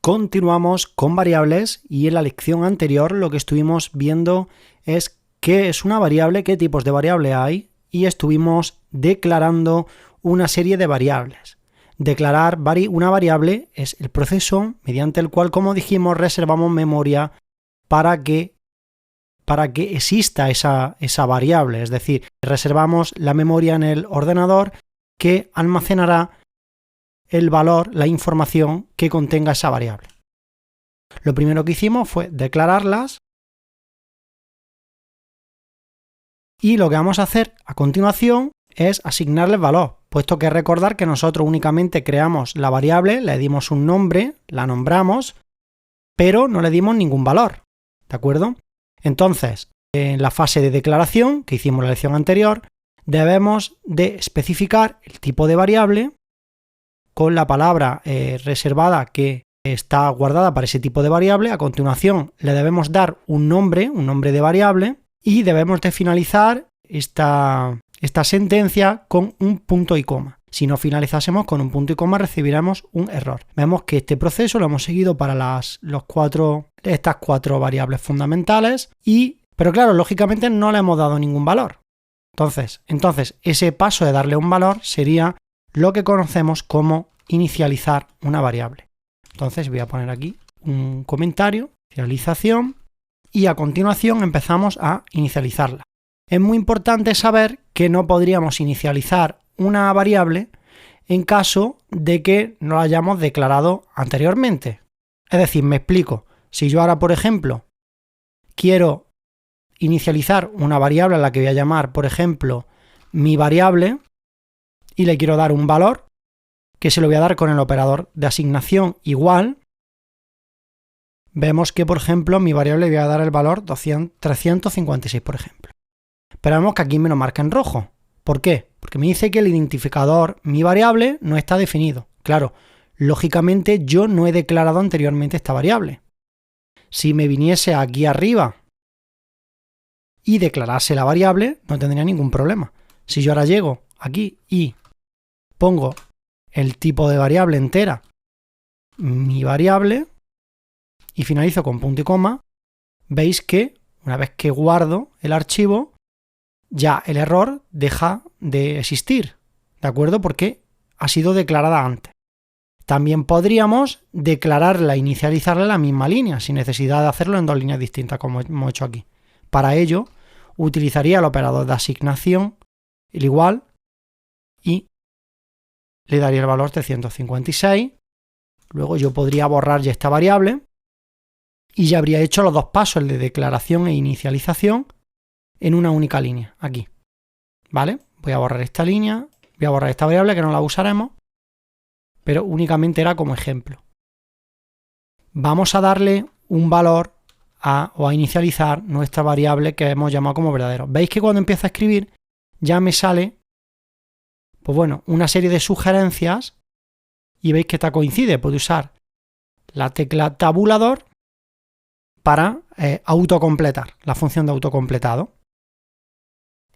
Continuamos con variables y en la lección anterior lo que estuvimos viendo es qué es una variable, qué tipos de variable hay y estuvimos declarando una serie de variables. Declarar una variable es el proceso mediante el cual, como dijimos, reservamos memoria para que exista esa variable, es decir, reservamos la memoria en el ordenador que almacenará el valor, la información que contenga esa variable. Lo primero que hicimos fue declararlas y lo que vamos a hacer a continuación es asignarles valor, puesto que recordar que nosotros únicamente creamos la variable, le dimos un nombre, la nombramos, pero no le dimos ningún valor, ¿de acuerdo? Entonces, en la fase de declaración que hicimos en la lección anterior, debemos de especificar el tipo de variable con la palabra reservada que está guardada para ese tipo de variable. A continuación le debemos dar un nombre de variable y debemos de finalizar esta sentencia con un punto y coma. Si no finalizásemos con un punto y coma recibiremos un error. Vemos que este proceso lo hemos seguido para estas cuatro variables fundamentales pero claro, lógicamente no le hemos dado ningún valor. Entonces ese paso de darle un valor sería lo que conocemos como inicializar una variable. Entonces voy a poner aquí un comentario, inicialización, y a continuación empezamos a inicializarla. Es muy importante saber que no podríamos inicializar una variable en caso de que no la hayamos declarado anteriormente. Es decir, me explico. Si yo ahora, por ejemplo, quiero inicializar una variable a la que voy a llamar, por ejemplo, mi variable, y le quiero dar un valor, que se lo voy a dar con el operador de asignación igual, vemos que, por ejemplo, mi variable le voy a dar el valor 356, por ejemplo. Pero vemos que aquí me lo marca en rojo. ¿Por qué? Porque me dice que el identificador, mi variable, no está definido. Claro, lógicamente yo no he declarado anteriormente esta variable. Si me viniese aquí arriba y declarase la variable, no tendría ningún problema. Si yo ahora llego aquí y pongo el tipo de variable entera, mi variable, y finalizo con punto y coma, veis que una vez que guardo el archivo, ya el error deja de existir, ¿de acuerdo? Porque ha sido declarada antes. También podríamos declararla, inicializarla en la misma línea, sin necesidad de hacerlo en dos líneas distintas, como hemos hecho aquí. Para ello, utilizaría el operador de asignación, el igual, y le daría el valor 356. Luego yo podría borrar ya esta variable y ya habría hecho los dos pasos, el de declaración e inicialización, en una única línea, aquí. ¿Vale? Voy a borrar esta línea, voy a borrar esta variable que no la usaremos, pero únicamente era como ejemplo. Vamos a darle un valor o a inicializar nuestra variable que hemos llamado como verdadero. ¿Veis que cuando empiezo a escribir ya me sale, pues bueno, una serie de sugerencias y veis que esta coincide? Puedo usar la tecla tabulador para autocompletar, la función de autocompletado,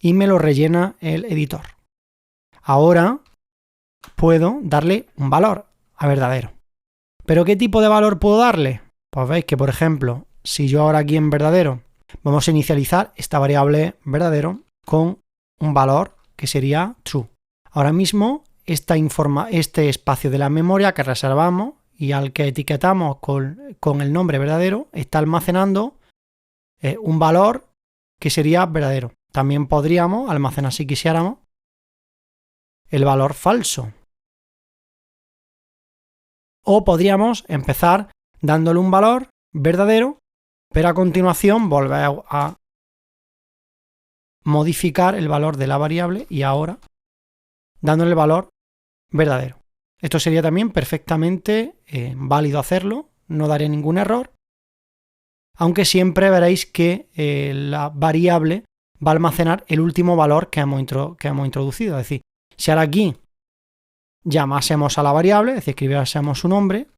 y me lo rellena el editor. Ahora puedo darle un valor a verdadero. ¿Pero qué tipo de valor puedo darle? Pues veis que, por ejemplo, si yo ahora aquí en verdadero vamos a inicializar esta variable verdadero con un valor que sería true. Ahora mismo este espacio de la memoria que reservamos y al que etiquetamos con el nombre verdadero está almacenando un valor que sería verdadero. También podríamos almacenar, si quisiéramos, el valor falso. O podríamos empezar dándole un valor verdadero, pero a continuación volver a modificar el valor de la variable y ahora dándole el valor verdadero. Esto sería también perfectamente válido hacerlo, no daría ningún error, aunque siempre veréis que la variable va a almacenar el último valor que hemos introducido. Es decir, si ahora aquí llamásemos a la variable, es decir, escribiésemos su nombre,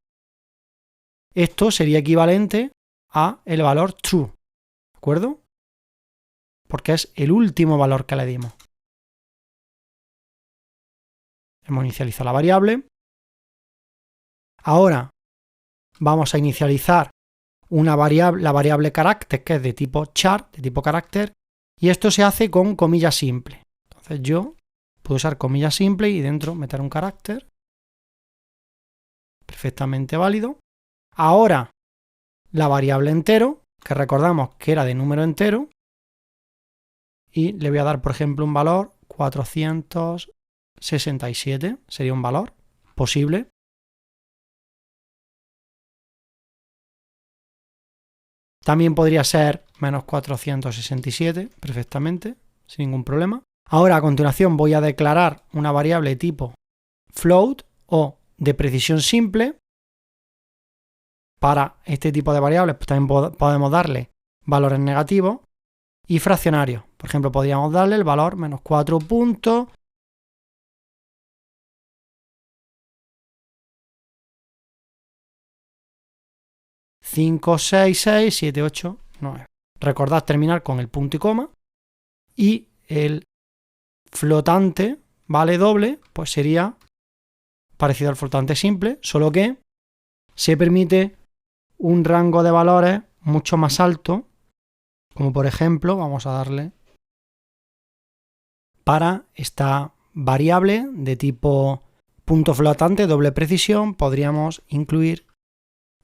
esto sería equivalente a el valor true, ¿de acuerdo? Porque es el último valor que le dimos. Hemos inicializado la variable. Ahora vamos a inicializar una variable, la variable carácter, que es de tipo char, de tipo carácter, y esto se hace con comillas simples. Entonces yo puedo usar comillas simples y dentro meter un carácter. Perfectamente válido. Ahora la variable entero, que recordamos que era de número entero, y le voy a dar, por ejemplo, un valor 467, sería un valor posible. También podría ser menos 467, perfectamente, sin ningún problema. Ahora, a continuación, voy a declarar una variable tipo float o de precisión simple. Para este tipo de variables pues también podemos darle valores negativos y fraccionarios. Por ejemplo, podríamos darle el valor menos 4 puntos. ...5, 6, 6, 7, 8, 9. Recordad terminar con el punto y coma. Y el flotante, ¿vale? Doble, pues sería parecido al flotante simple, solo que se permite un rango de valores mucho más alto, como por ejemplo, vamos a darle para esta variable de tipo punto flotante, doble precisión, podríamos incluir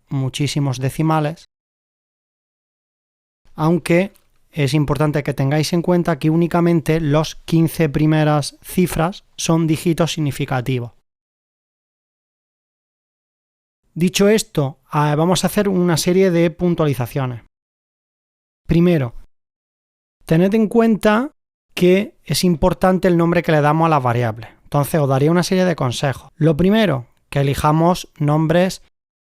muchísimos decimales, aunque es importante que tengáis en cuenta que únicamente los 15 primeras cifras son dígitos significativos. Dicho esto, vamos a hacer una serie de puntualizaciones. Primero, tened en cuenta que es importante el nombre que le damos a las variables. Entonces os daría una serie de consejos. Lo primero, que elijamos nombres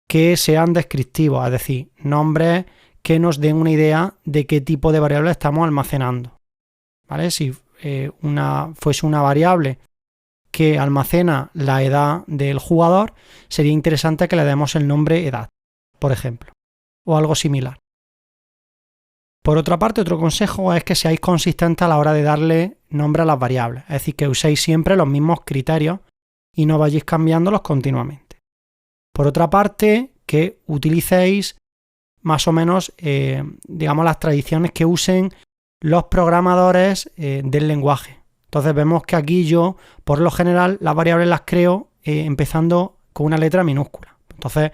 que sean descriptivos, es decir, nombres que nos den una idea de qué tipo de variable estamos almacenando. ¿Vale? Si fuese una variable que almacena la edad del jugador, sería interesante que le demos el nombre edad, por ejemplo, o algo similar. Por otra parte, otro consejo es que seáis consistentes a la hora de darle nombre a las variables, es decir, que uséis siempre los mismos criterios y no vayáis cambiándolos continuamente. Por otra parte, que utilicéis más o menos, digamos, las tradiciones que usen los programadores del lenguaje. Entonces vemos que aquí yo, por lo general, las variables las creo empezando con una letra minúscula. Entonces,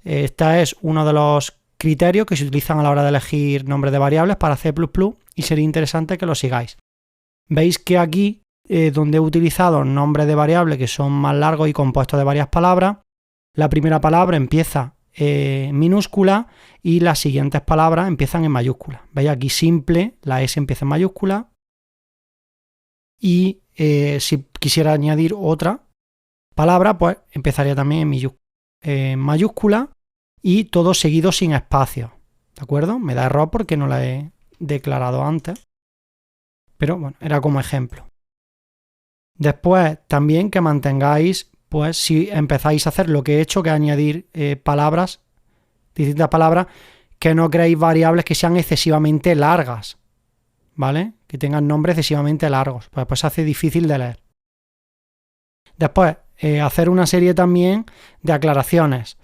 este es uno de los criterios que se utilizan a la hora de elegir nombres de variables para C++ y sería interesante que lo sigáis. Veis que aquí, donde he utilizado nombres de variables que son más largos y compuestos de varias palabras, la primera palabra empieza en minúscula y las siguientes palabras empiezan en mayúscula. Veis aquí simple, la S empieza en mayúscula. Y si quisiera añadir otra palabra, pues empezaría también en mayúscula y todo seguido sin espacio. ¿De acuerdo? Me da error porque no la he declarado antes. Pero bueno, era como ejemplo. Después también que mantengáis, pues si empezáis a hacer lo que he hecho, que es añadir palabras, distintas palabras, que no creéis variables que sean excesivamente largas. ¿Vale? Que tengan nombres excesivamente largos, pues se hace difícil de leer. Después, hacer una serie también de aclaraciones.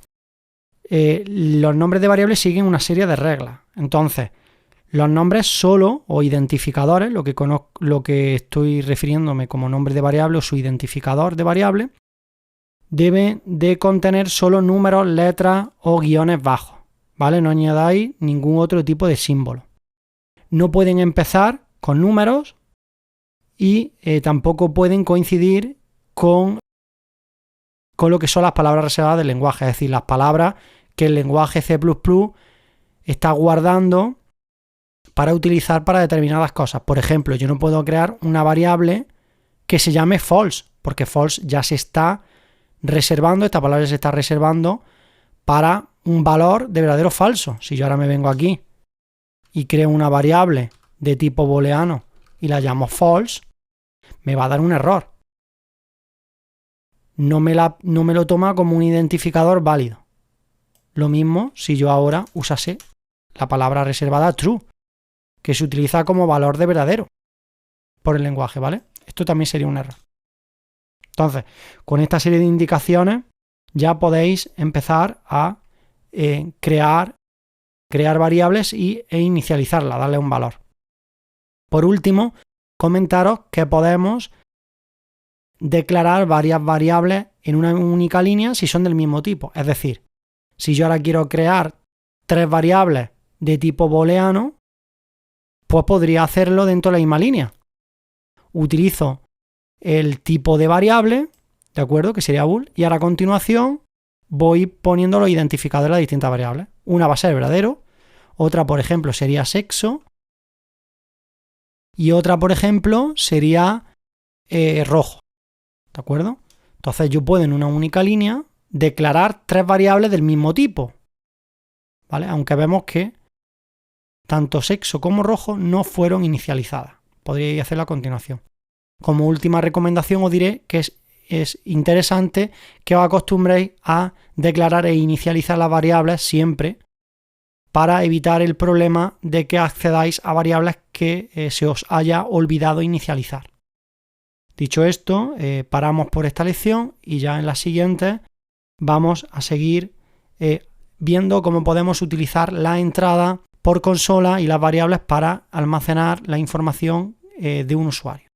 Los nombres de variables siguen una serie de reglas. Entonces, los nombres solo o identificadores, lo que estoy refiriéndome como nombre de variable o su identificador de variable, deben de contener solo números, letras o guiones bajos. ¿Vale? No añadáis ningún otro tipo de símbolo. No pueden empezar con números y tampoco pueden coincidir con lo que son las palabras reservadas del lenguaje, es decir, las palabras que el lenguaje C++ está guardando para utilizar para determinadas cosas. Por ejemplo, yo no puedo crear una variable que se llame false, porque false ya se está reservando, esta palabra se está reservando para un valor de verdadero o falso. Si yo ahora me vengo aquí y creo una variable de tipo booleano y la llamo false, me va a dar un error. No me lo toma como un identificador válido. Lo mismo si yo ahora usase la palabra reservada true, que se utiliza como valor de verdadero por el lenguaje, ¿vale? Esto también sería un error. Entonces, con esta serie de indicaciones ya podéis empezar a crear variables e inicializarlas, darle un valor. Por último, comentaros que podemos declarar varias variables en una única línea si son del mismo tipo. Es decir, si yo ahora quiero crear 3 variables de tipo booleano, pues podría hacerlo dentro de la misma línea. Utilizo el tipo de variable, ¿de acuerdo? Que sería bool, y ahora a continuación voy poniendo los identificadores de las distintas variables. Una va a ser verdadero, otra, por ejemplo, sería sexo, y otra, por ejemplo, sería rojo, ¿de acuerdo? Entonces yo puedo en una única línea declarar 3 variables del mismo tipo, ¿vale? Aunque vemos que tanto sexo como rojo no fueron inicializadas. Podríais hacerlo a continuación. Como última recomendación os diré que es interesante que os acostumbréis a declarar e inicializar las variables siempre para evitar el problema de que accedáis a variables que se os haya olvidado inicializar. Dicho esto, paramos por esta lección y ya en la siguiente vamos a seguir viendo cómo podemos utilizar la entrada por consola y las variables para almacenar la información de un usuario.